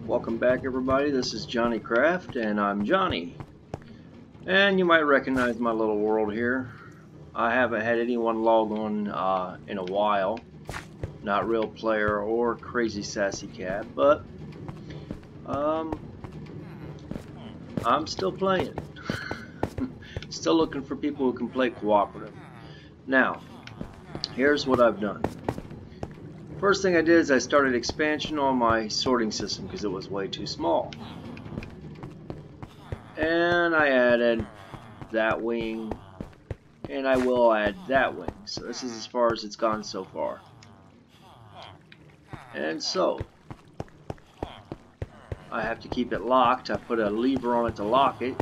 Welcome back, everybody. This is Johnnycraft, and I'm Johnny. And you might recognize my little world here. I haven't had anyone log on in a while. Not Real Player or Crazy Sassy Cat, but I'm still playing. Still looking for people who can play cooperative. Now, here's what I've done. First thing I did is I started expansion on my sorting system because it was way too small. And I added that wing, and I will add that wing. So this is as far as it's gone so far. And so, I have to keep it locked. I put a lever on it to lock it.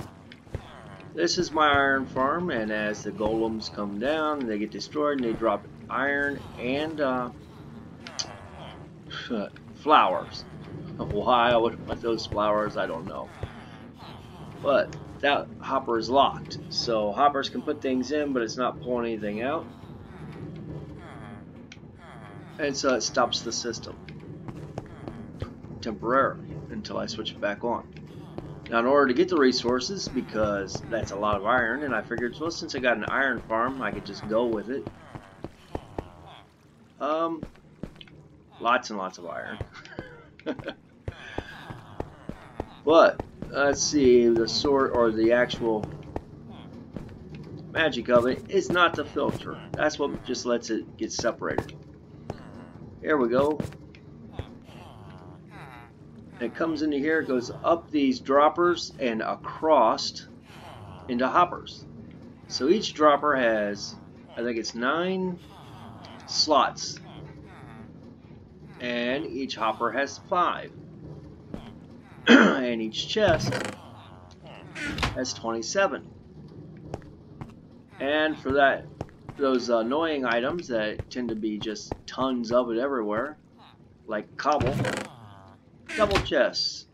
This is my iron farm, and as the golems come down, they get destroyed and they drop iron and flowers. Why I would want those flowers, I don't know. But that hopper is locked, so hoppers can put things in, but it's not pulling anything out, and so it stops the system temporarily until I switch it back on. Now, in order to get the resources, because that's a lot of iron, and I figured, well, since I got an iron farm, I could just go with it. Lots and lots of iron. But let's see, the sort or the actual magic of it is not the filter. That's what just lets it get separated. Here we go. It comes into here, it goes up these droppers and across into hoppers. So each dropper has, I think it's 9 slots. And each hopper has 5. And each chest has 27. And for that, those annoying items that tend to be just tons of it everywhere, like cobble, double chests.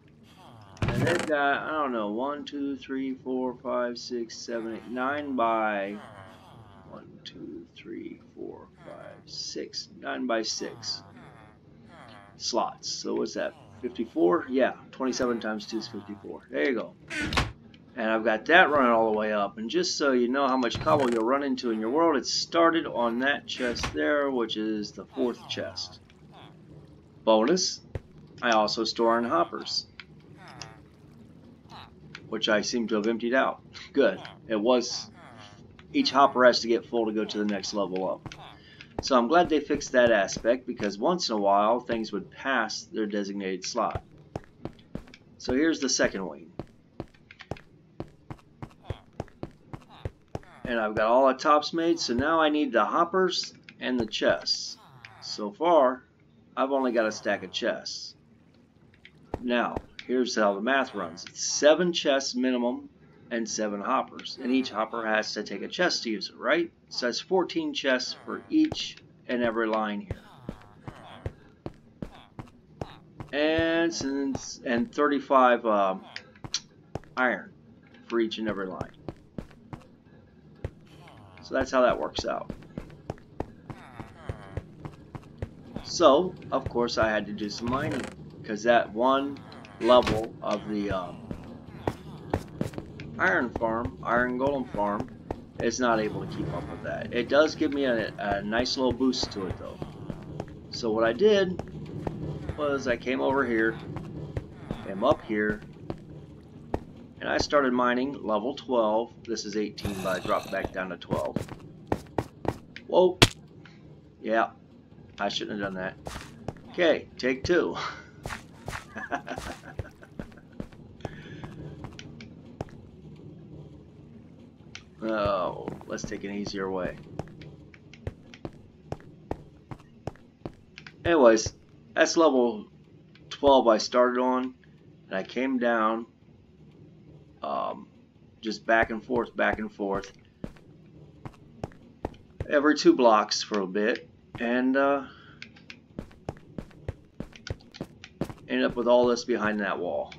And they've got, I don't know, 1, 2, 3, 4, 5, 6, 7, 8, 9 by 1, 2, 3, 4, 5, 6, 9 by 6 slots. So what's that? 54? Yeah, 27 times 2 is 54. There you go. And I've got that running all the way up. And just so you know how much cobble you'll run into in your world, it started on that chest there, which is the 4th chest. Bonus, I also store in hoppers, which I seem to have emptied out. Good. It was, each hopper has to get full to go to the next level up. So I'm glad they fixed that aspect, because once in a while things would pass their designated slot. So here's the second wing. And I've got all the tops made, so now I need the hoppers and the chests. So far, I've only got a stack of chests. Now, here's how the math runs. It's 7 chests minimum and 7 hoppers. And each hopper has to take a chest to use it, right? So that's 14 chests for each and every line here. And 35 iron for each and every line. So that's how that works out. So, of course, I had to do some mining, because that one level of the iron golem farm, is not able to keep up with that. It does give me a nice little boost to it, though. So what I did was I came over here, came up here, and I started mining level 12. This is 18, but I dropped back down to 12. Whoa. Yeah, I shouldn't have done that. Okay, take 2. Oh, let's take an easier way. Anyways, that's level 12 I started on, and I came down just back and forth every 2 blocks for a bit, and ended up with all this behind that wall,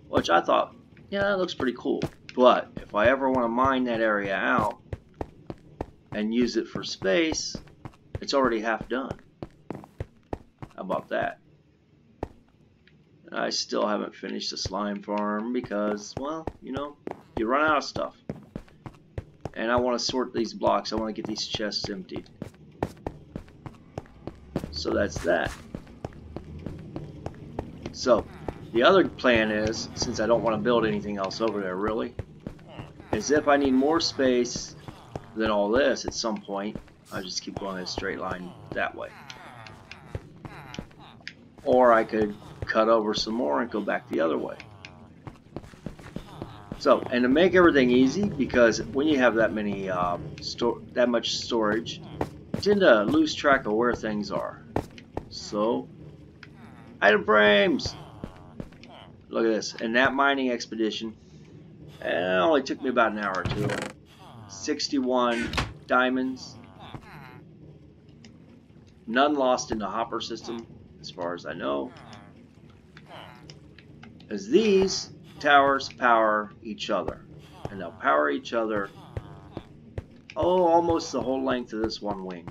which I thought, yeah, that looks pretty cool. But if I ever want to mine that area out and use it for space, it's already half done. How about that? I still haven't finished the slime farm because, well, you know, you run out of stuff. And I want to sort these blocks. I want to get these chests emptied. So that's that. So the other plan is, since I don't want to build anything else over there really, is if I need more space than all this at some point, I'll just keep going in a straight line that way. Or I could cut over some more and go back the other way. So, and to make everything easy, because when you have that many that much storage, you tend to lose track of where things are. So, item frames. Look at this. And that mining expedition, it only took me about an hour or two. 61 diamonds. None lost in the hopper system, as far as I know. As these towers power each other. And they'll power each other, oh, almost the whole length of this one wing.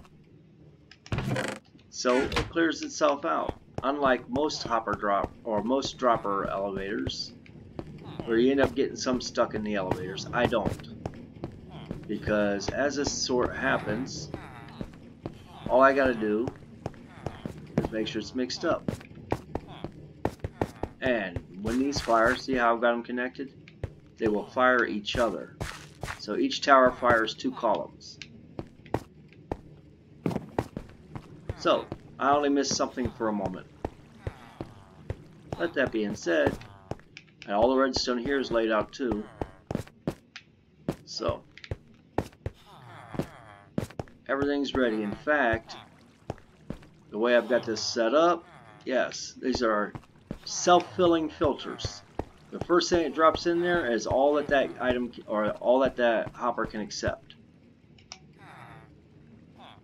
So it clears itself out. Unlike most hopper drop or most dropper elevators, where you end up getting some stuck in the elevators. I don't. Because as this sort happens, all I gotta do is make sure it's mixed up. And when these fire, see how I've got them connected? They will fire each other. So each tower fires 2 columns. So, I only missed something for a moment. But that being said, and all the redstone here is laid out too. So, everything's ready. In fact, the way I've got this set up, yes, these are self-filling filters. The first thing it drops in there is all that that item or all that that hopper can accept.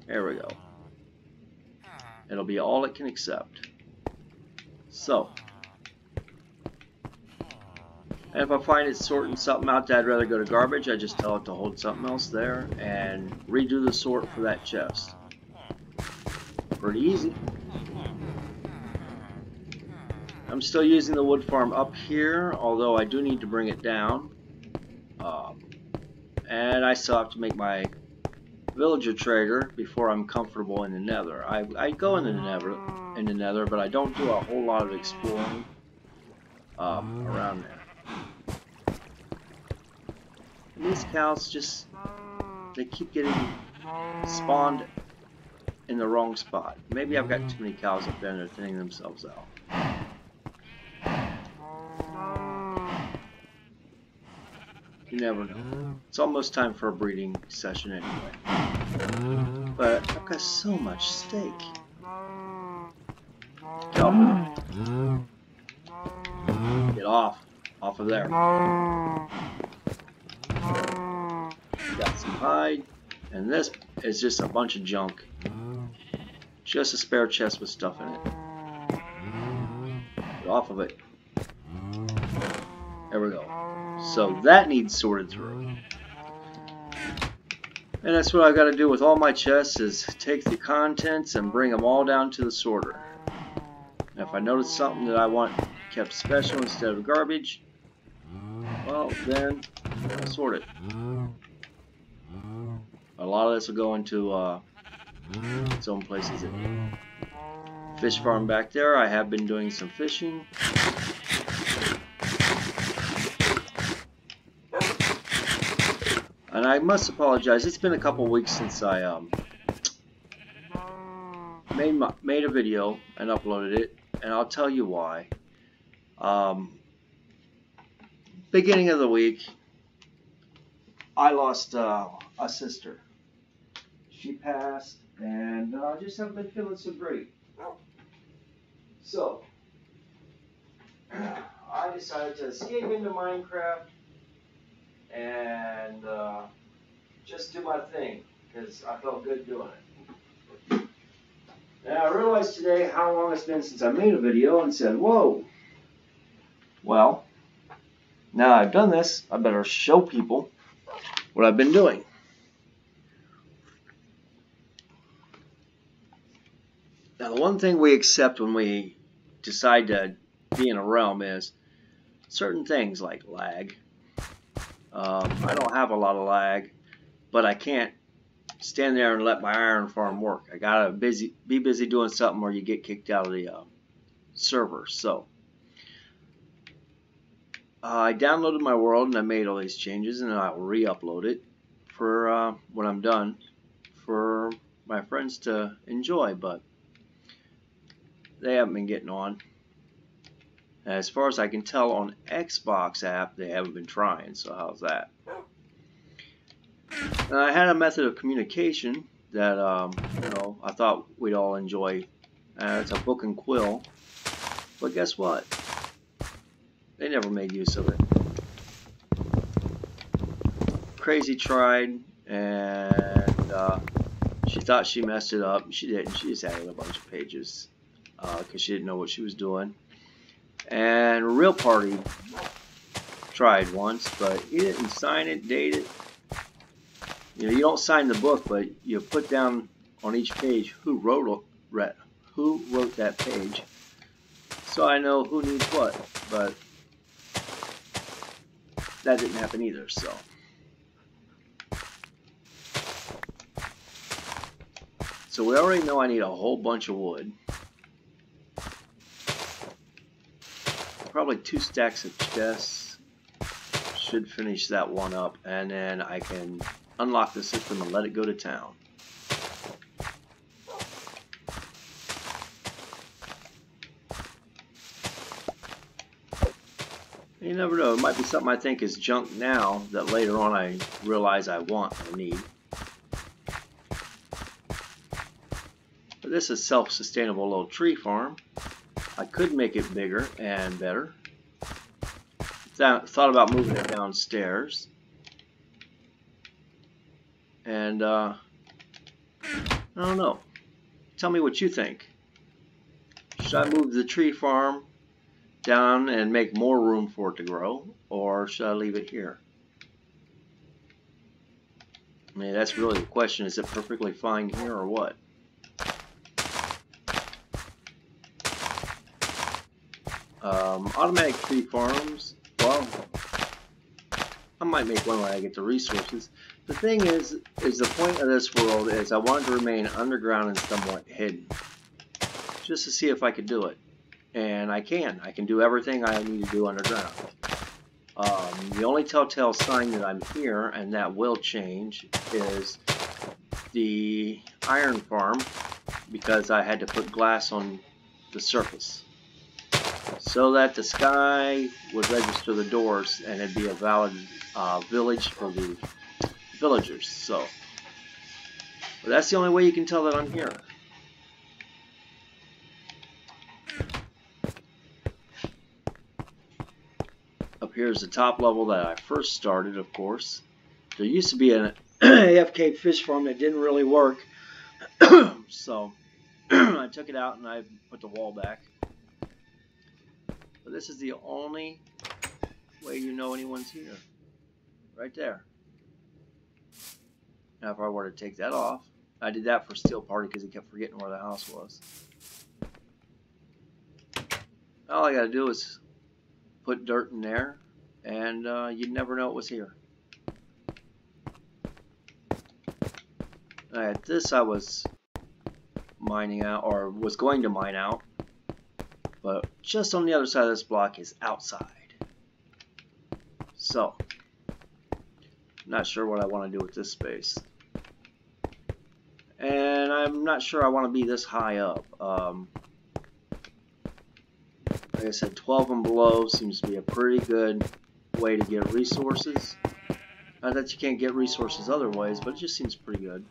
There we go. It'll be all it can accept. So, and if I find it sorting something out that I'd rather go to garbage, I just tell it to hold something else there and redo the sort for that chest. Pretty easy. I'm still using the wood farm up here, although I do need to bring it down. And I still have to make my villager trader before I'm comfortable in the nether. I go in the nether, but I don't do a whole lot of exploring around there. And these cows just, they keep getting spawned in the wrong spot. Maybe I've got too many cows up there and they're thinning themselves out. You never know. It's almost time for a breeding session anyway. But I've got so much steak. Get off of there. Get off. Off of there. Got some hide. And this is just a bunch of junk. Just a spare chest with stuff in it. Get off of it. There we go. So that needs sorted through. And that's what I've got to do with all my chests, is take the contents and bring them all down to the sorter. And if I notice something that I want kept special instead of garbage, well then I'll sort it. A lot of this will go into its own places. Fish farm back there, I have been doing some fishing. And I must apologize, it's been a couple weeks since I made a video and uploaded it, and I'll tell you why. Beginning of the week, I lost a sister. She passed, and I just haven't been feeling so great. So, I decided to escape into Minecraft and just do my thing, because I felt good doing it. And I realized today how long it's been since I made a video and said, whoa. Well, now I've done this, I better show people what I've been doing. Now, the one thing we accept when we decide to being a realm is certain things like lag. I don't have a lot of lag, but I can't stand there and let my iron farm work. I gotta be busy doing something or you get kicked out of the server. So I downloaded my world and I made all these changes, and I'll re-upload it for when I'm done for my friends to enjoy, but they haven't been getting on. As far as I can tell on Xbox app, they haven't been trying, so how's that? And I had a method of communication that you know, I thought we'd all enjoy. It's a book and quill, but guess what? They never made use of it. Crazy tried, and she thought she messed it up. She didn't. She just added a bunch of pages because she didn't know what she was doing. And Real Party tried once, but he didn't sign it, date it. You know, you don't sign the book, but you put down on each page who wrote that page, so I know who needs what. But that didn't happen either. So we already know I need a whole bunch of wood. Probably 2 stacks of chests should finish that one up, and then I can unlock the system and let it go to town. You never know, it might be something I think is junk now that later on I realize I want or need. But this is a self-sustainable little tree farm. I could make it bigger and better. Thought about moving it downstairs. And I don't know. Tell me what you think. Should I move the tree farm down and make more room for it to grow, or should I leave it here? I mean, that's really the question. Is it perfectly fine here or what? Automatic tree farms, well, I might make one when I get the resources. The thing is the point of this world is I want it to remain underground and somewhat hidden, just to see if I could do it. And I can do everything I need to do underground. The only telltale sign that I'm here, and that will change, is the iron farm, because I had to put glass on the surface so that the sky would register the doors and it'd be a valid village for the villagers. So but that's the only way you can tell that I'm here. Up here is the top level that I first started, of course. There used to be an AFK fish farm that didn't really work, so I took it out and I put the wall back. But this is the only way you know anyone's here. Right there. Now if I were to take that off, I did that for Steel Party because he kept forgetting where the house was. All I gotta do is put dirt in there, and you'd never know it was here. Alright, this I was mining out, or was going to mine out, but just on the other side of this block is outside. So, not sure what I want to do with this space. And I'm not sure I want to be this high up. Like I said, 12 and below seems to be a pretty good way to get resources. Not that you can't get resources other ways, but it just seems pretty good.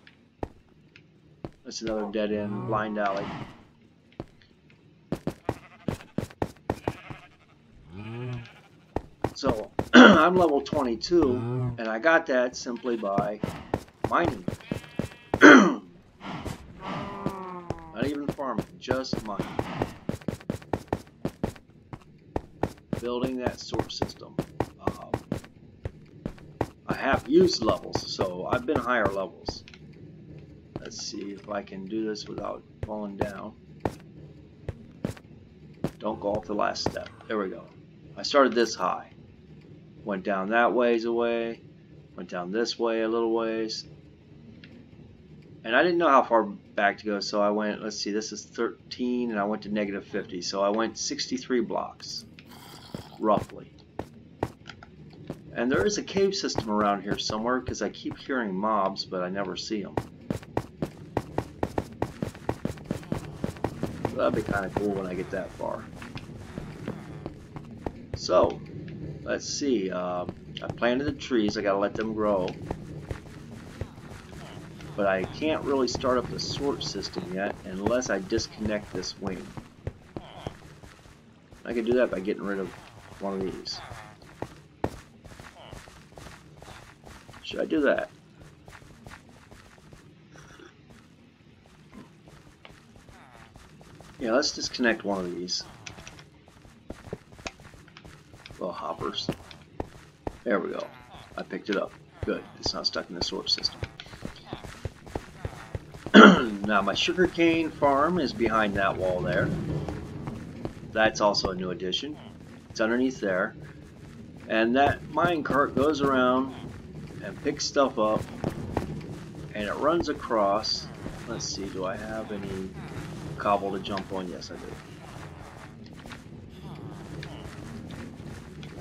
That's another dead end, blind alley. So, I'm level 22, and I got that simply by mining. Not even farming, just mining. Building that source system. I have used levels, so I've been higher levels. Let's see if I can do this without falling down. Don't go off the last step. There we go. I started this high. Went down that ways away. Went down this way a little ways. And I didn't know how far back to go, so I went, let's see, this is 13, and I went to negative 50. So I went 63 blocks, roughly. And there is a cave system around here somewhere, because I keep hearing mobs, but I never see them. So that'd be kind of cool when I get that far. So, let's see, I planted the trees, I gotta let them grow. But I can't really start up the sort system yet unless I disconnect this wing. I can do that by getting rid of one of these. Should I do that? Yeah, let's disconnect one of these little hoppers. There we go. I picked it up. Good. It's not stuck in the sort system. Now my sugarcane farm is behind that wall there. That's also a new addition. It's underneath there. And that minecart goes around and picks stuff up. And it runs across. Let's see, do I have any cobble to jump on? Yes, I do.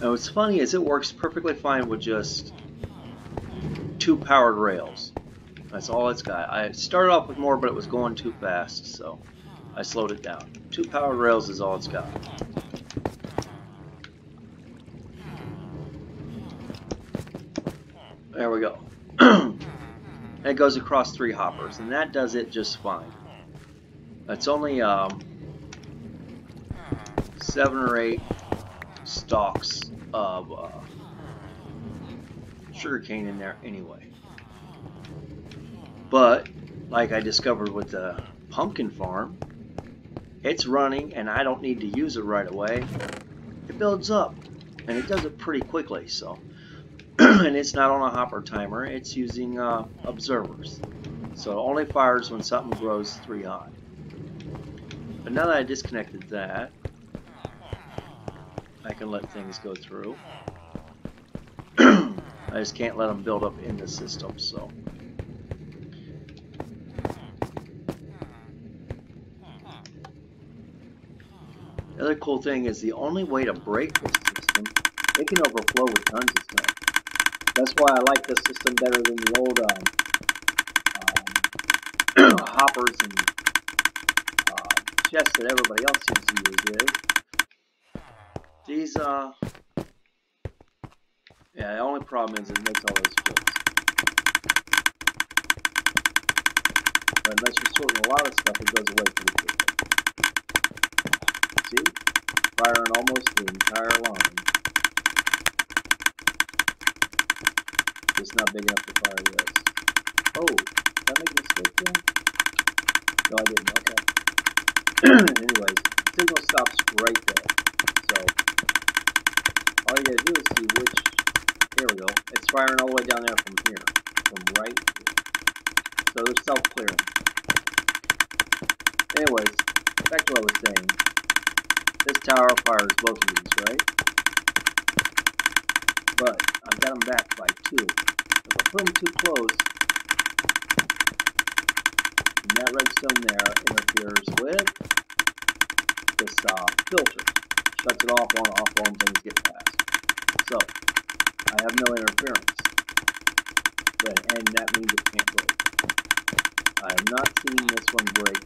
And what's funny is it works perfectly fine with just 2 powered rails. That's all it's got. I started off with more, but it was going too fast, so I slowed it down. 2 powered rails is all it's got. There we go. And it goes across 3 hoppers, and that does it just fine. It's only 7 or 8 stalks of sugarcane in there anyway. But, like I discovered with the pumpkin farm, it's running and I don't need to use it right away. It builds up and it does it pretty quickly, so. And it's not on a hopper timer, it's using observers. So it only fires when something grows 3 high. But now that I disconnected that, I can let things go through. I just can't let them build up in the system, so. The other cool thing is the only way to break this system, it can overflow with tons of stuff. That's why I like this system better than the old hoppers and chests that everybody else seems to use. These, yeah, the only problem is it makes all those splits. But unless you're sorting a lot of stuff, it goes away pretty quickly. See? Firing almost the entire line. Just not big enough to fire this. Oh, did I make a mistake there? No, I didn't. Okay. Anyways, signal stops right there. So, all you gotta do is see which. There we go. It's firing all the way down there from here. From right here. So they're self-clearing. Anyways, back to what I was saying. This tower fires both of these, right? But I've got them back by 2. If I put them too close, and that redstone there interferes with this filter. Shuts it off, on, off, on, things get past. So, I have no interference. And that means it can't break. I have not seen this one break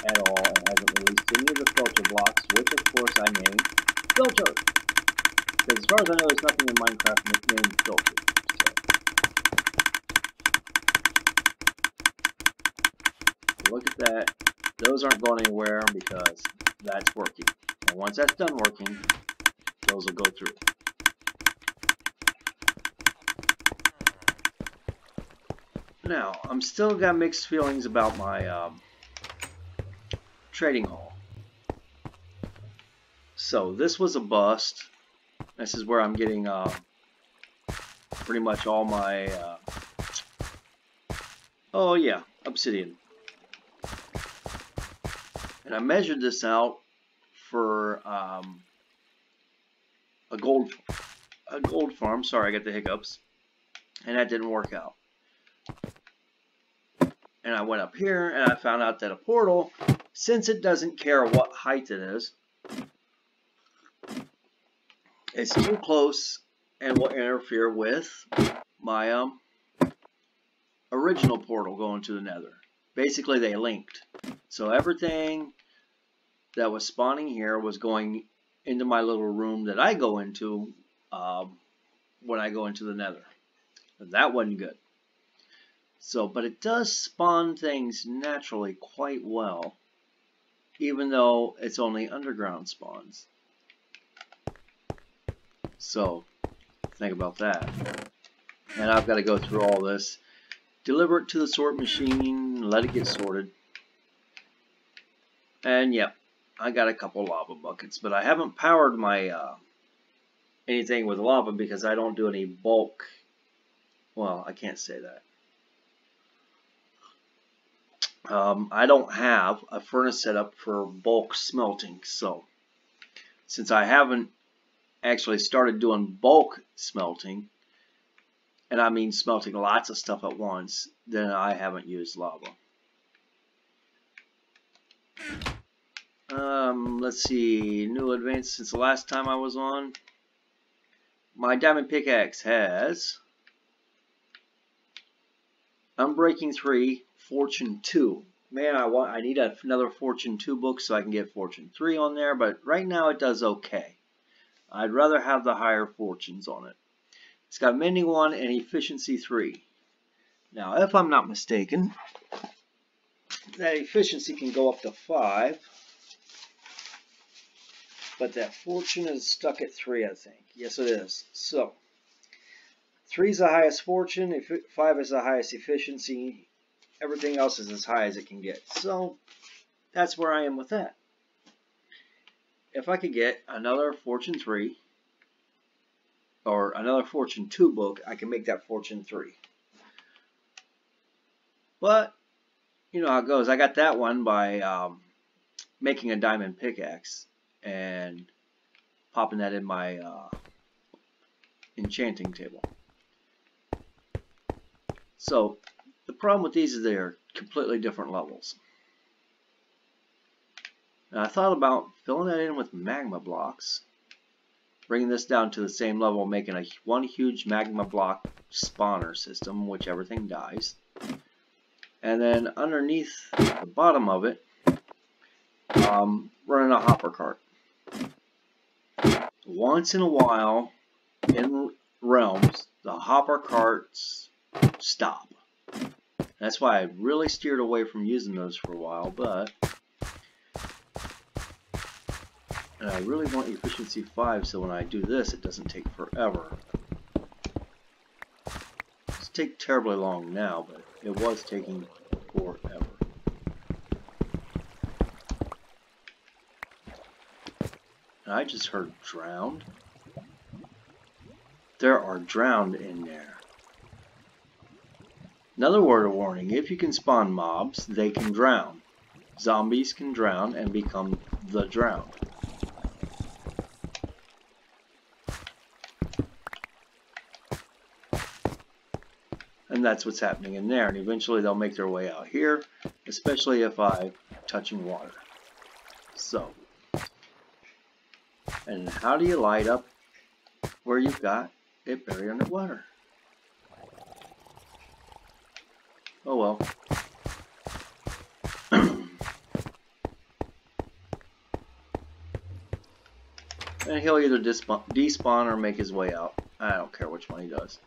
at all, and hasn't released any of the filter blocks, which of course I named filter. Because as far as I know, there's nothing in Minecraft named filter. So look at that. Those aren't going anywhere because that's working. And once that's done working, those will go through. Now, I'm still got mixed feelings about my trading hall. So this was a bust. This is where I'm getting pretty much all my oh yeah, obsidian. And I measured this out for a gold farm. Sorry, I got the hiccups, and that didn't work out. And I went up here and I found out that a portal, since it doesn't care what height it is, it's too close and will interfere with my original portal going to the nether. Basically, they linked. So everything that was spawning here was going into my little room that I go into when I go into the nether. And that wasn't good. So, but it does spawn things naturally quite well, even though it's only underground spawns. So, think about that. And I've got to go through all this, deliver it to the sort machine, let it get sorted. And yep, I got a couple lava buckets, but I haven't powered my anything with lava because I don't do any bulk. Well, I can't say that. I don't have a furnace set up for bulk smelting, so since I haven't actually started doing bulk smelting, and I mean smelting lots of stuff at once, then I haven't used lava. Let's see, new advance since the last time I was on. My diamond pickaxe has Unbreaking 3, Fortune 2. Man, I need another Fortune 2 book so I can get Fortune 3 on there, but right now it does okay. I'd rather have the higher fortunes on it. It's got Mending 1 and Efficiency 3. Now, if I'm not mistaken, that efficiency can go up to 5, but that fortune is stuck at 3, I think. Yes, it is. So, 3 is the highest fortune, 5 is the highest efficiency, everything else is as high as it can get. So, that's where I am with that. If I could get another Fortune 3, or another Fortune 2 book, I can make that Fortune 3. But, you know how it goes. I got that one by making a diamond pickaxe and popping that in my enchanting table. So, the problem with these is they are completely different levels. And I thought about filling that in with magma blocks, bringing this down to the same level, making one huge magma block spawner system, which everything dies. And then underneath the bottom of it, running a hopper cart. Once in a while, in realms, the hopper carts stop. That's why I really steered away from using those for a while, but and I really want efficiency 5 so when I do this it doesn't take forever. It's taking terribly long now, but it was taking forever. And I just heard drowned. There are drowned in there. Another word of warning, if you can spawn mobs, they can drown. Zombies can drown and become the drowned. And that's what's happening in there, and eventually they'll make their way out here, especially if I'm touching water. So, and how do you light up where you've got it buried underwater? Oh well. And he'll either despawn or make his way out. I don't care which one he does.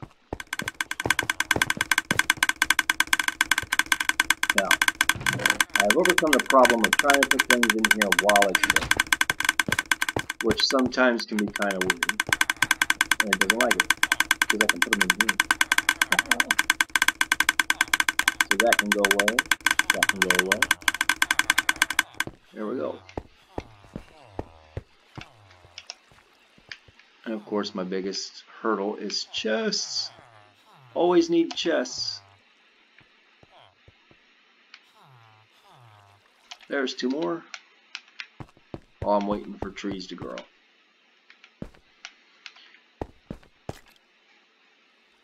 Now, I've overcome the problem of trying to put things in here while it's lit, which sometimes can be kind of weird. And it doesn't like it, because I can put them in here. So that can go away, that can go away. There we go. And of course my biggest hurdle is chests. Always need chests. There's 2 more. while I'm waiting for trees to grow.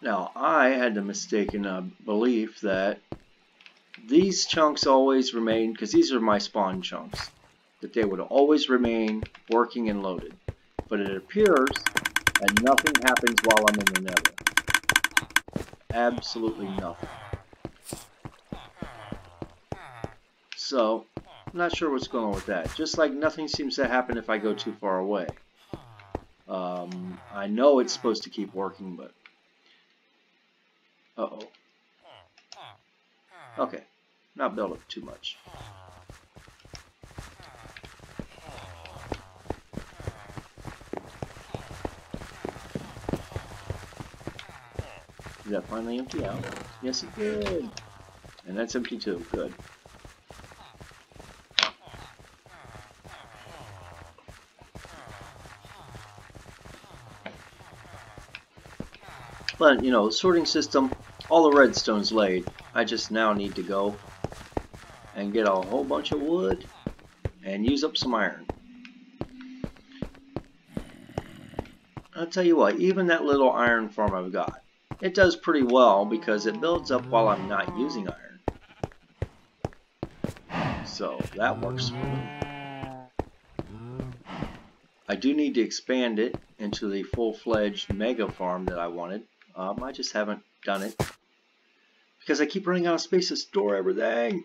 Now, I had the mistaken belief that these chunks always remain, because these are my spawn chunks, that they would always remain working and loaded. But it appears that nothing happens while I'm in the nether. Absolutely nothing. So, I'm not sure what's going on with that. Just like nothing seems to happen if I go too far away. I know it's supposed to keep working, but... Uh-oh. Okay. Not build up too much. Did that finally empty out? Yes, it did. And that's empty too. Good. But, you know, the sorting system, all the redstone's laid. I just now need to go and get a whole bunch of wood and use up some iron. I'll tell you what, even that little iron farm I've got, it does pretty well because it builds up while I'm not using iron. So that works for me. I do need to expand it into the full-fledged mega farm that I wanted. I just haven't done it because I keep running out of space to store everything.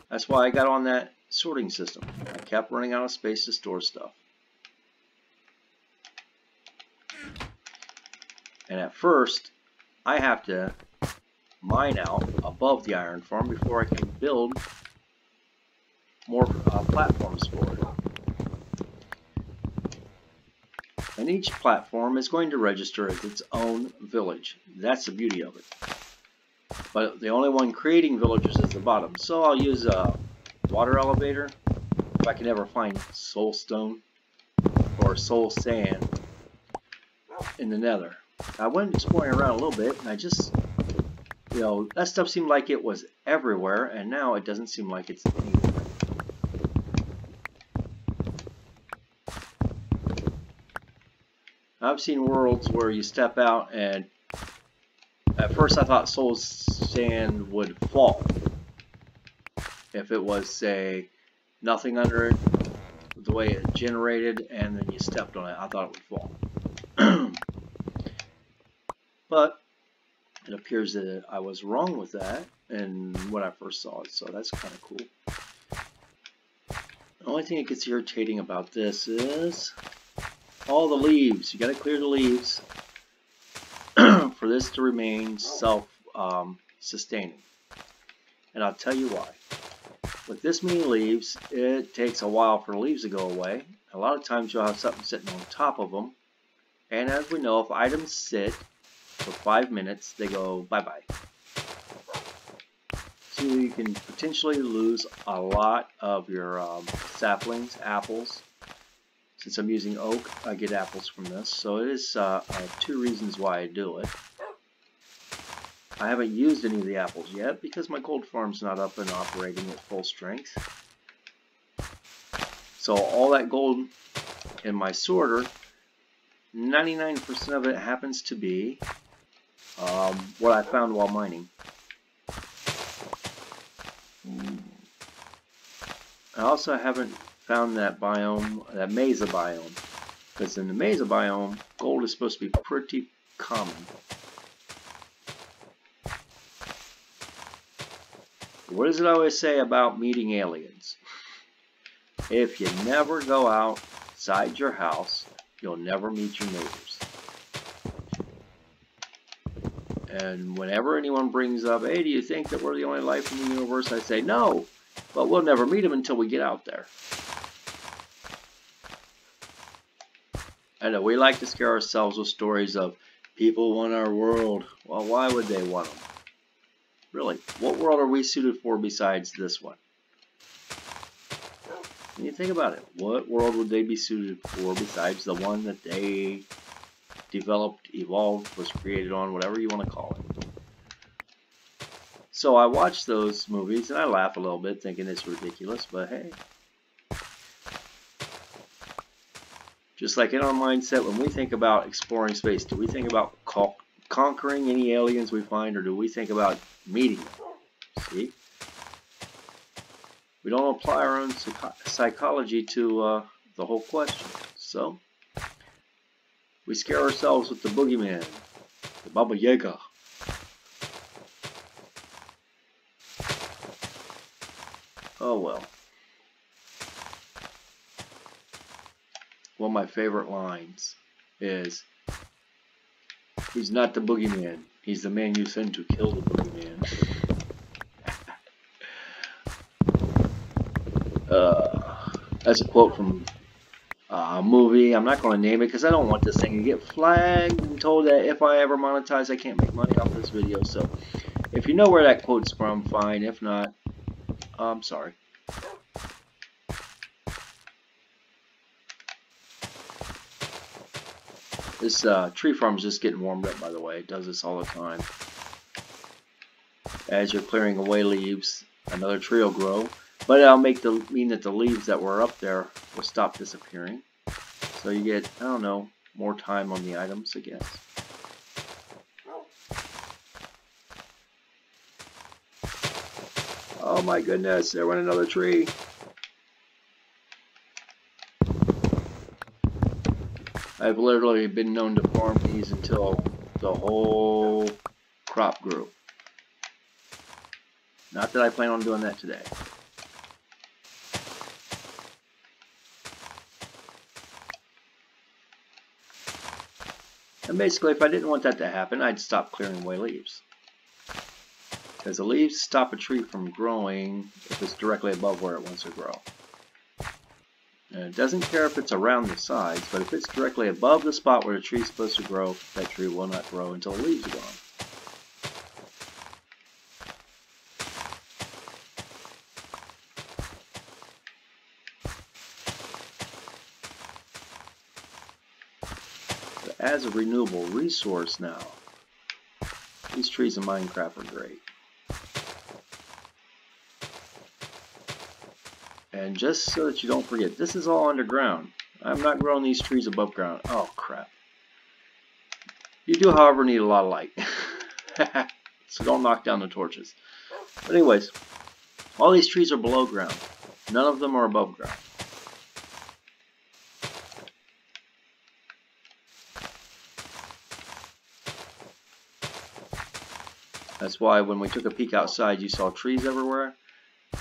That's why I got on that sorting system. I kept running out of space to store stuff. And at first, I have to mine out above the iron farm before I can build more platforms for it. And each platform is going to register as its own village. That's the beauty of it. But the only one creating villagers is the bottom. So I'll use a water elevator if I can ever find soul stone or soul sand in the nether. I went exploring around a little bit and I just, you know, that stuff seemed like it was everywhere and now it doesn't seem like it's anywhere. I've seen worlds where you step out and at first I thought soul sand would fall. If it was, say, nothing under it, the way it generated, and then you stepped on it, I thought it would fall. But it appears that I was wrong with that and when I first saw it, so that's kind of cool. The only thing that gets irritating about this is all the leaves. You got to clear the leaves for this to remain self-sustaining. And I'll tell you why. With this many leaves, it takes a while for the leaves to go away. A lot of times you'll have something sitting on top of them. And as we know, if items sit for 5 minutes, they go bye-bye. So you can potentially lose a lot of your saplings, apples. Since I'm using oak, I get apples from this. So it is 2 reasons why I do it. I haven't used any of the apples yet because my gold farm's not up and operating at full strength. So all that gold in my sorter, 99% of it happens to be what I found while mining. I also haven't found that biome, that mesa biome, because in the mesa biome, gold is supposed to be pretty common. What does it always say about meeting aliens? If you never go outside your house, you'll never meet your neighbors. And whenever anyone brings up, hey, do you think that we're the only life in the universe? I say, no, but we'll never meet them until we get out there. I know we like to scare ourselves with stories of people want our world. Well, why would they want them? Really, what world are we suited for besides this one? When you think about it, what world would they be suited for besides the one that they developed, evolved, was created on, whatever you want to call it? So I watch those movies and I laugh a little bit thinking it's ridiculous, but hey. Just like in our mindset, when we think about exploring space, do we think about conquering any aliens we find, or do we think about meeting them? See? We don't apply our own psychology to the whole question. So, we scare ourselves with the boogeyman, the Baba Yaga. Oh well. One of my favorite lines is, he's not the boogeyman, he's the man you send to kill the boogeyman. That's a quote from a movie. I'm not going to name it because I don't want this thing to get flagged and told that if I ever monetize I can't make money off this video. So if you know where that quote's from, fine. If not, I'm sorry. This tree farm is just getting warmed up, by the way. It does this all the time. As you're clearing away leaves, another tree will grow. But it'll mean that the leaves that were up there will stop disappearing. So you get, I don't know, more time on the items, I guess. Oh my goodness, there went another tree. I've literally been known to farm these until the whole crop grew. Not that I plan on doing that today. And basically, if I didn't want that to happen, I'd stop clearing away leaves. Because the leaves stop a tree from growing if it's directly above where it wants to grow. And it doesn't care if it's around the sides, but if it's directly above the spot where the tree is supposed to grow, that tree will not grow until the leaves are gone. As a renewable resource now, these trees in Minecraft are great. And just so that you don't forget, this is all underground. I'm not growing these trees above ground. Oh crap. You do, however, need a lot of light. So don't knock down the torches. But anyways, all these trees are below ground. None of them are above ground. That's why when we took a peek outside, you saw trees everywhere.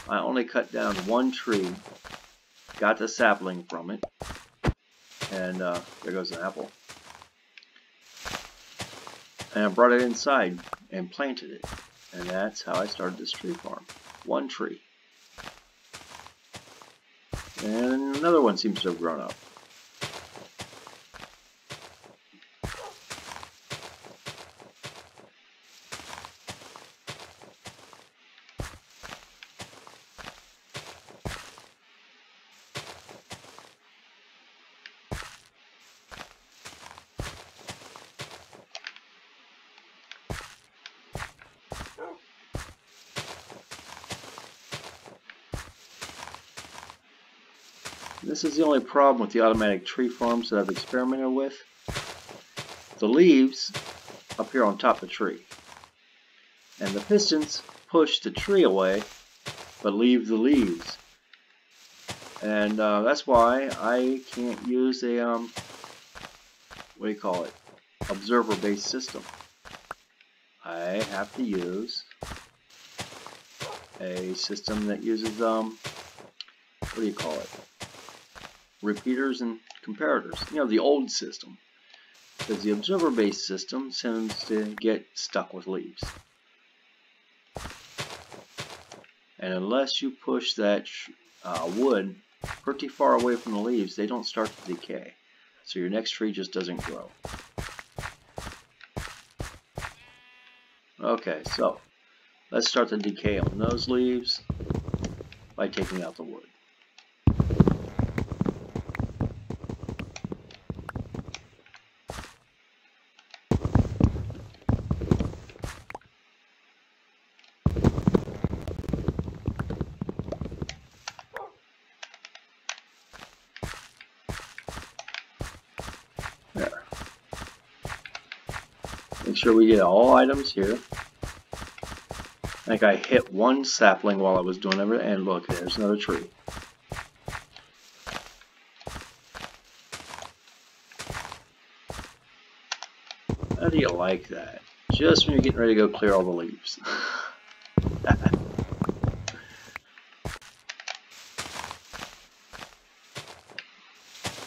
I only cut down one tree, got the sapling from it, and there goes an apple. And I brought it inside and planted it. And that's how I started this tree farm. One tree. And another one seems to have grown up. This is the only problem with the automatic tree farms that I've experimented with. The leaves appear on top of the tree, and the pistons push the tree away but leave the leaves. And that's why I can't use a what do you call it, observer-based system. I have to use a system that uses what do you call it, repeaters and comparators. You know, the old system. Because the observer-based system seems to get stuck with leaves. And unless you push that wood pretty far away from the leaves, they don't start to decay. So your next tree just doesn't grow. Okay, so let's start the decay on those leaves by taking out the wood. There. Make sure we get all items here. I think I hit one sapling while I was doing it, and look, there's another tree. How do you like that? Just when you're getting ready to go clear all the leaves.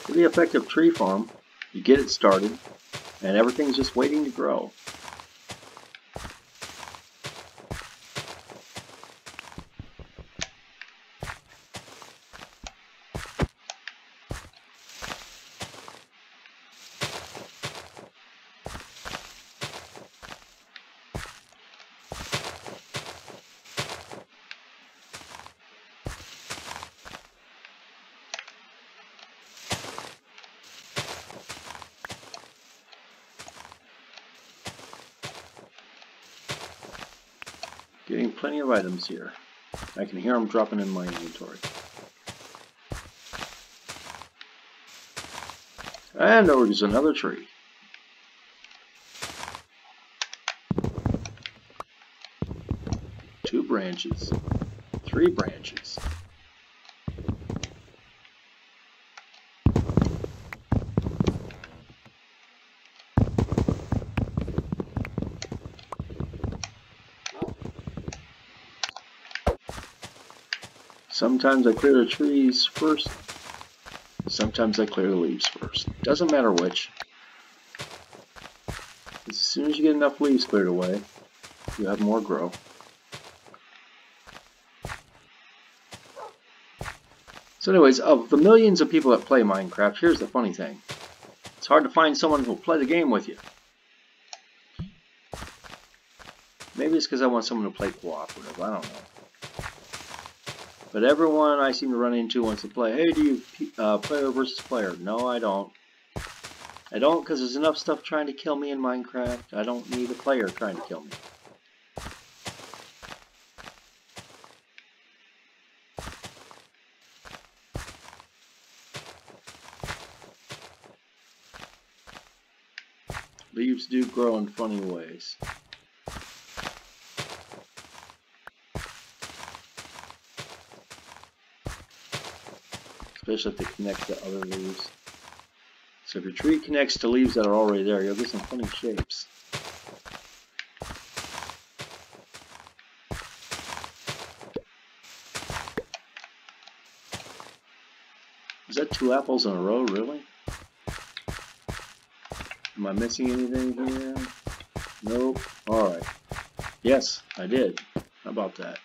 Pretty effective tree farm. You get it started, and everything's just waiting to grow. Getting plenty of items here. I can hear them dropping in my inventory. And there's another tree. Two branches. Three branches. Sometimes I clear the trees first. Sometimes I clear the leaves first. Doesn't matter which. As soon as you get enough leaves cleared away, you have more grow. So anyways, of the millions of people that play Minecraft, here's the funny thing. It's hard to find someone who will play the game with you. Maybe it's because I want someone to play cooperative, I don't know. But everyone I seem to run into wants to play. Hey, do you player versus player? No, I don't. I don't, because there's enough stuff trying to kill me in Minecraft. I don't need a player trying to kill me. Leaves do grow in funny ways. Especially if they connect to other leaves. So if your tree connects to leaves that are already there, you'll get some funny shapes. Is that 2 apples in a row, really? Am I missing anything here? Nope. Alright. Yes, I did. How about that?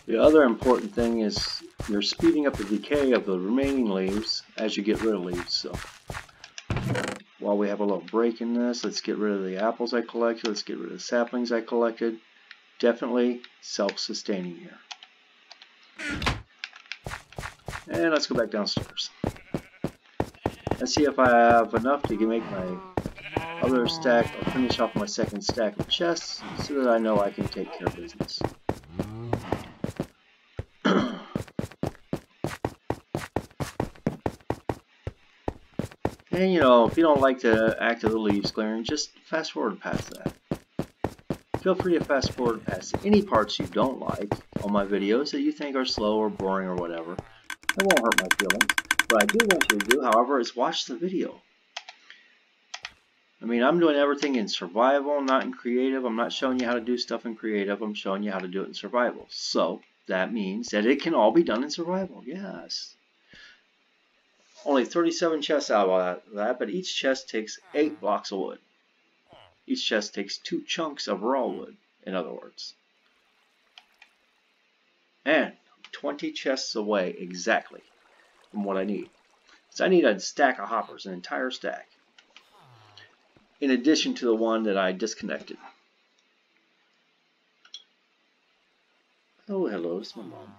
The other important thing is you're speeding up the decay of the remaining leaves as you get rid of leaves. So while we have a little break in this, let's get rid of the apples I collected, let's get rid of the saplings I collected. Definitely self-sustaining here. And let's go back downstairs. Let's see if I have enough to make my other stack, or finish off my second stack of chests, so that I know I can take care of business. And you know, if you don't like the act of the leaves clearing, just fast forward past that. Feel free to fast forward past any parts you don't like on my videos that you think are slow or boring or whatever. It won't hurt my feelings. What I do want you to do, however, is watch the video. I mean, I'm doing everything in survival, not in creative. I'm not showing you how to do stuff in creative. I'm showing you how to do it in survival. So that means that it can all be done in survival. Yes. Only 37 chests out of that, but each chest takes 8 blocks of wood. Each chest takes 2 chunks of raw wood, in other words. And 20 chests away exactly from what I need. So I need a stack of hoppers, an entire stack, in addition to the one that I disconnected. Oh, hello, it's my mom.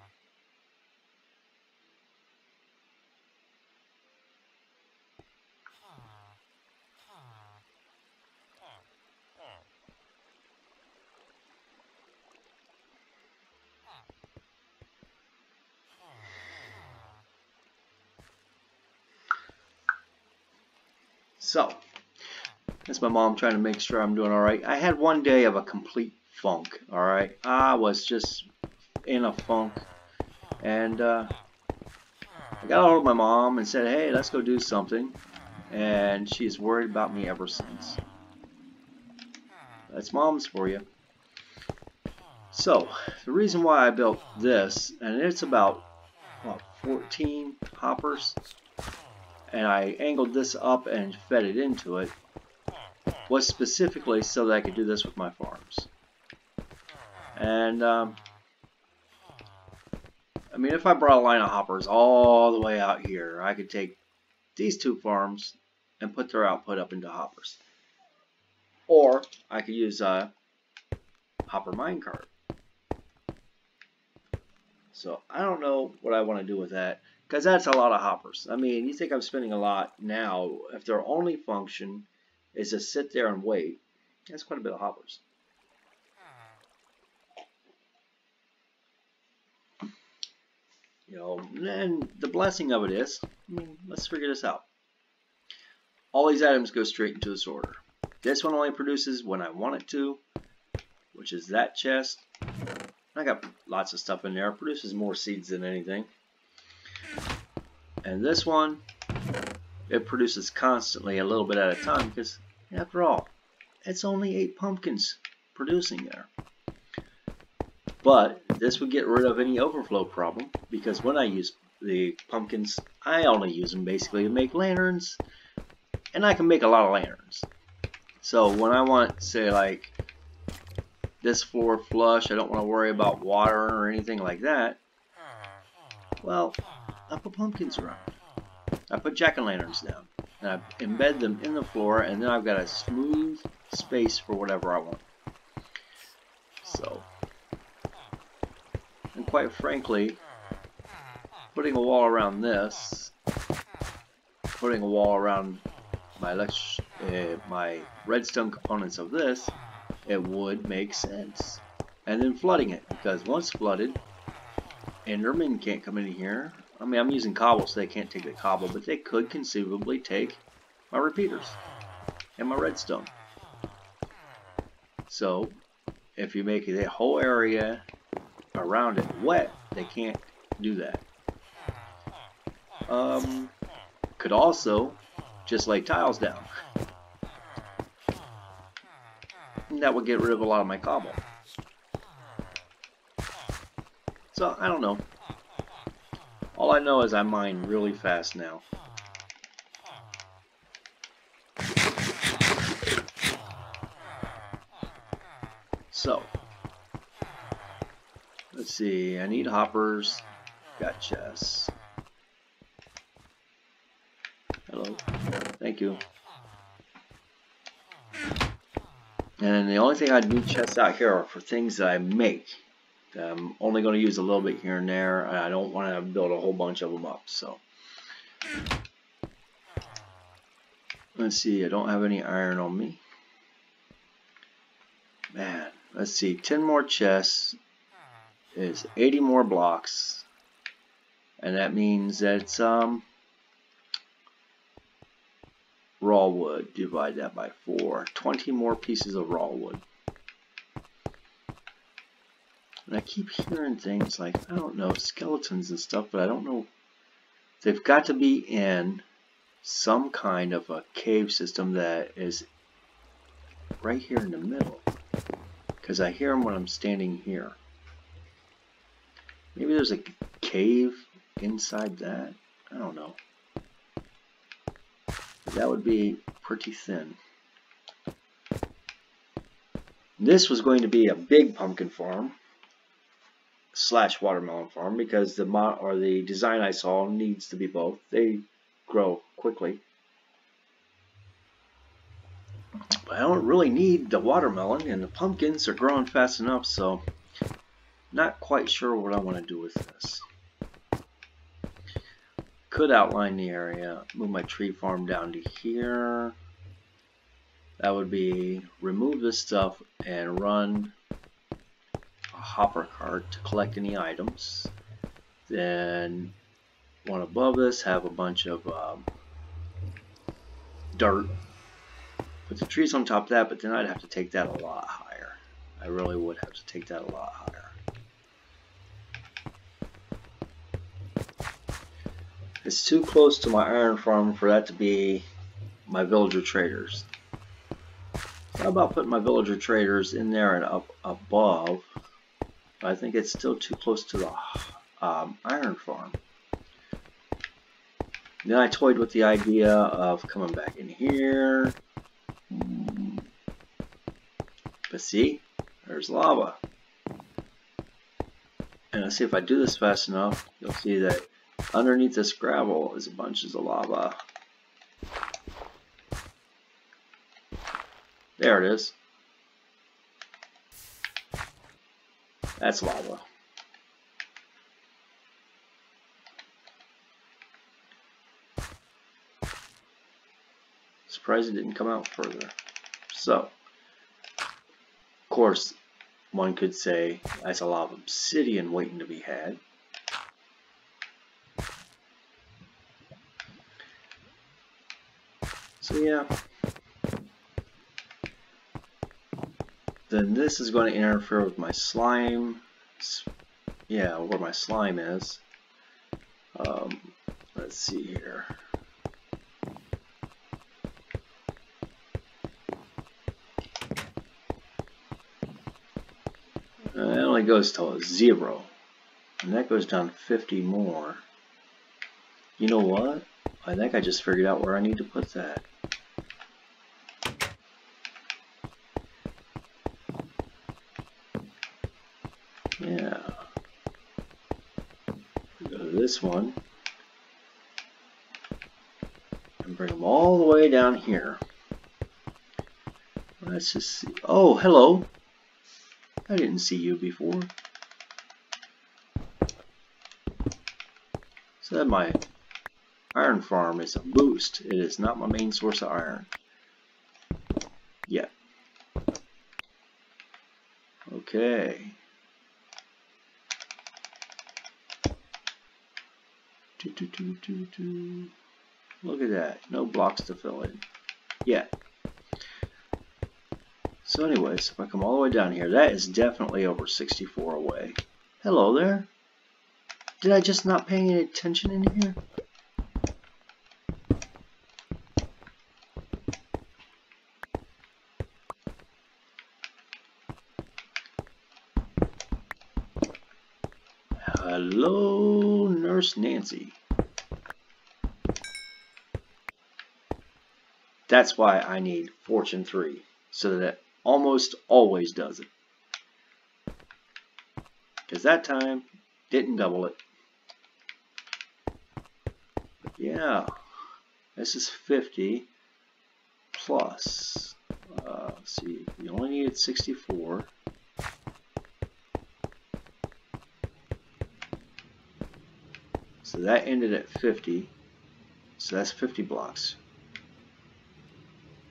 So, that's my mom trying to make sure I'm doing alright. I had one day of a complete funk, alright? I was just in a funk, and I got a hold of my mom and said, hey, let's go do something, and she's worried about me ever since. That's mom's for you. So, the reason why I built this, and it's about, what, 14 hoppers, and I angled this up and fed it into it, was specifically so that I could do this with my farms. And I mean, if I brought a line of hoppers all the way out here, I could take these two farms and put their output up into hoppers. Or I could use a hopper minecart. So I don't know what I want to do with that, because that's a lot of hoppers. I mean, you think I'm spending a lot now. If their only function is to sit there and wait, that's quite a bit of hoppers. You know, and the blessing of it is, I mean, let's figure this out. All these items go straight into the sorter. This one only produces when I want it to, which is that chest. I got lots of stuff in there. It produces more seeds than anything. And this one, it produces constantly a little bit at a time, because after all, it's only 8 pumpkins producing there. But this would get rid of any overflow problem, because when I use the pumpkins, I only use them basically to make lanterns, and I can make a lot of lanterns. So when I want, say, like this floor flush, I don't want to worry about water or anything like that, well, I put pumpkins around. I put jack-o'-lanterns down, and I embed them in the floor, and then I've got a smooth space for whatever I want. So, and quite frankly, putting a wall around this, putting a wall around my redstone components of this, it would make sense. And then flooding it, because once flooded, Endermen can't come in here. I mean, I'm using cobble, so they can't take the cobble, but they could conceivably take my repeaters and my redstone. So, if you make the whole area around it wet, they can't do that. Could also just lay tiles down. And that would get rid of a lot of my cobble. So, I don't know. All I know is I mine really fast now. So, let's see, I need hoppers, got chests. Hello, thank you. And the only thing I'd need chests out here are for things that I make. I'm only going to use a little bit here and there, and I don't want to build a whole bunch of them up. So, let's see, I don't have any iron on me. Man, let's see, 10 more chests is 80 more blocks, and that means that's raw wood. Divide that by 4. 20 more pieces of raw wood. And I keep hearing things like, I don't know, skeletons and stuff, but I don't know. They've got to be in some kind of a cave system that is right here in the middle. Because I hear them when I'm standing here. Maybe there's a cave inside that? I don't know. That would be pretty thin. This was going to be a big pumpkin farm / watermelon farm, because the design I saw needs to be both. They grow quickly. But I don't really need the watermelon, and the pumpkins are growing fast enough, so not quite sure what I want to do with this. Could outline the area, move my tree farm down to here. That would be remove this stuff and run a hopper cart to collect any items. Then one above this, have a bunch of dirt. Put the trees on top of that, but then I'd have to take that a lot higher. I really would have to take that a lot higher. It's too close to my iron farm for that to be my villager traders. How about putting my villager traders in there and up above? I think it's still too close to the iron farm. Then I toyed with the idea of coming back in here. But see, there's lava. And let's see if I do this fast enough, you'll see that underneath this gravel is a bunch of lava. There it is. That's lava. Surprised it didn't come out further. So, of course, one could say that's a lot of obsidian waiting to be had. So yeah. Then this is going to interfere with my slime. Yeah, where my slime is. Let's see here. It only goes to 0. And that goes down 50 more. You know what? I think I just figured out where I need to put that. Yeah. Go to this one. And bring them all the way down here. Let's just see. Oh, hello. I didn't see you before. So that my iron farm is a boost. It is not my main source of iron. Yet. Okay. Look at that. No blocks to fill in. Yet. So anyways, if I come all the way down here, that is definitely over 64 away. Hello there. Did I just not pay any attention in here? Hello, Nurse Nancy. That's why I need Fortune 3, so that it almost always does it. Because that time, didn't double it. But yeah, this is 50 plus, let's see, we only needed 64. So that ended at 50, so that's 50 blocks.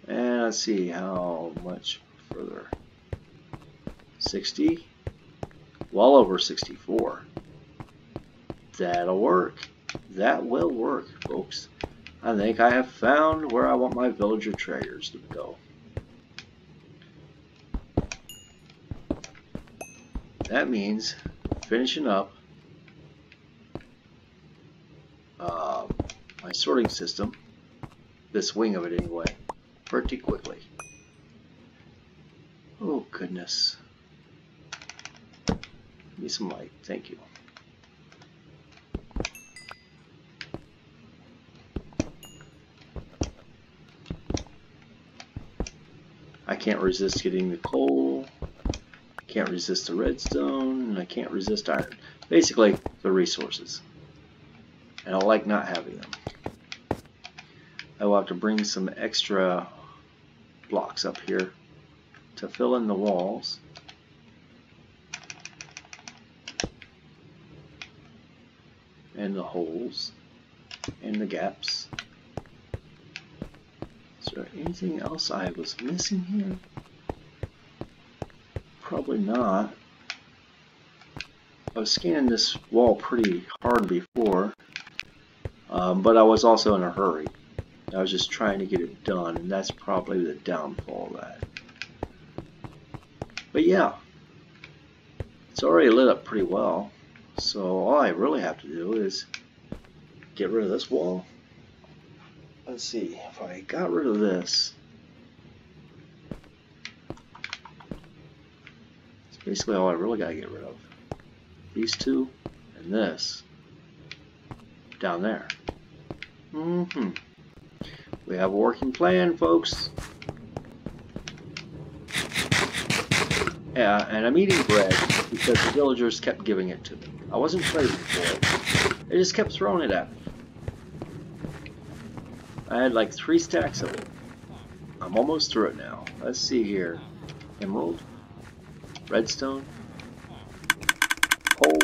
And let's see how much further. 60, well over 64. That'll work. That will work, folks. I think I have found where I want my villager traders to go. That means finishing up my sorting system, this wing of it anyway, pretty quickly. Oh goodness. Give me some light, thank you. I can't resist getting the coal, can't resist the redstone, and I can't resist iron. Basically, the resources. And I like not having them. I will have to bring some extra blocks up here to fill in the walls. And the holes and the gaps. Is there anything else I was missing here? Probably not. I was scanning this wall pretty hard before, but I was also in a hurry. I was just trying to get it done, and that's probably the downfall of that. But yeah, it's already lit up pretty well. So all I really have to do is get rid of this wall. Let's see, if I got rid of this, it's basically all I really got to get rid of. These two and this down there. We have a working plan, folks. Yeah, and I'm eating bread because the villagers kept giving it to me. I wasn't trading for it. They just kept throwing it at me. I had like 3 stacks of it. I'm almost through it now. Let's see here. Emerald. Redstone. Coal.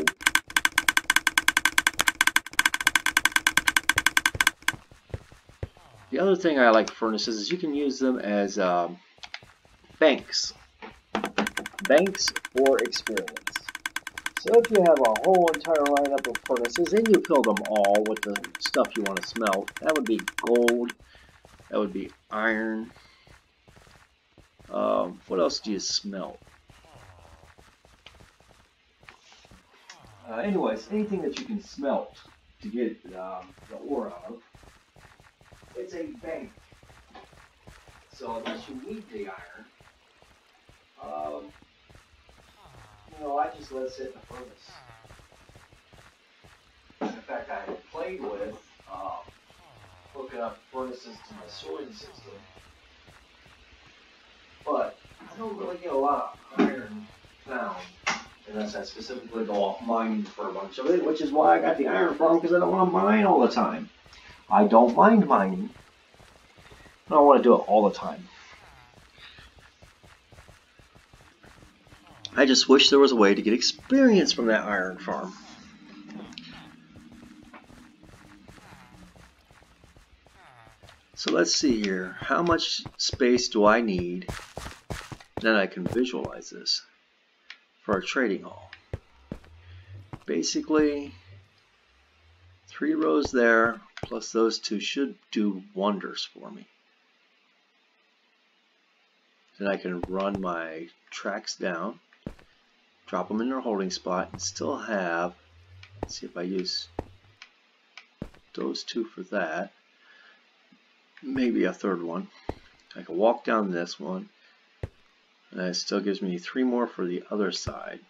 The other thing I like furnaces is you can use them as banks. Banks for experience. So if you have a whole entire lineup of furnaces and you fill them all with the stuff you want to smelt, that would be gold, that would be iron. What else do you smelt? Anyways, anything that you can smelt to get the ore out of, it's a bank. So unless you need the iron, you know, I just let it sit in the furnace. In fact, I had played with hooking up furnaces to my sorting system, but I don't really get a lot of iron found unless I specifically go off mining for a bunch of it, which is why I got the iron farm, because I don't want to mine all the time. I don't mind mining. I don't want to do it all the time. I just wish there was a way to get experience from that iron farm. So let's see here. How much space do I need? Then I can visualize this for a trading hall. Basically, 3 rows there plus those 2 should do wonders for me. Then I can run my tracks down, drop them in their holding spot, and still have, let's see if I use those 2 for that, maybe a 3rd one. I can walk down this one, and it still gives me 3 more for the other side.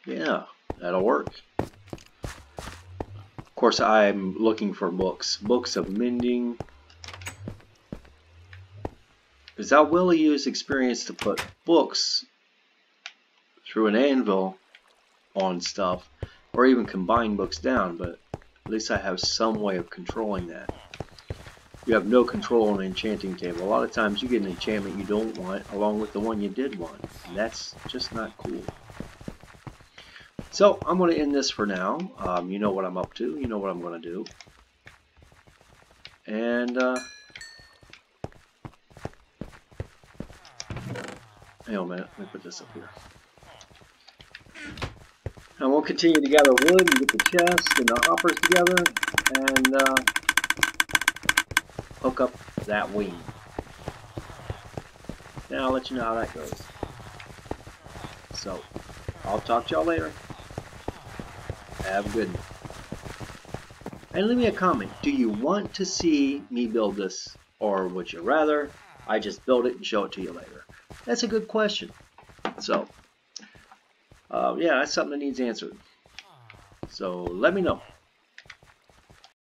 Yeah, that'll work. Of course, I'm looking for books of mending, because I will use experience to put books through an anvil on stuff, or even combine books down, but at least I have some way of controlling that. You have no control on an enchanting table. A lot of times you get an enchantment you don't want along with the one you did want, and that's just not cool. So I'm going to end this for now. You know what I'm up to, you know what I'm going to do. And hang on a minute, let me put this up here. And we'll continue to gather wood and get the chests and the hoppers together and hook up that wing. Then I'll let you know how that goes. So, I'll talk to y'all later. Have a good one. And leave me a comment. Do you want to see me build this, or would you rather I just build it and show it to you later? That's a good question. So, yeah, that's something that needs answered. So let me know.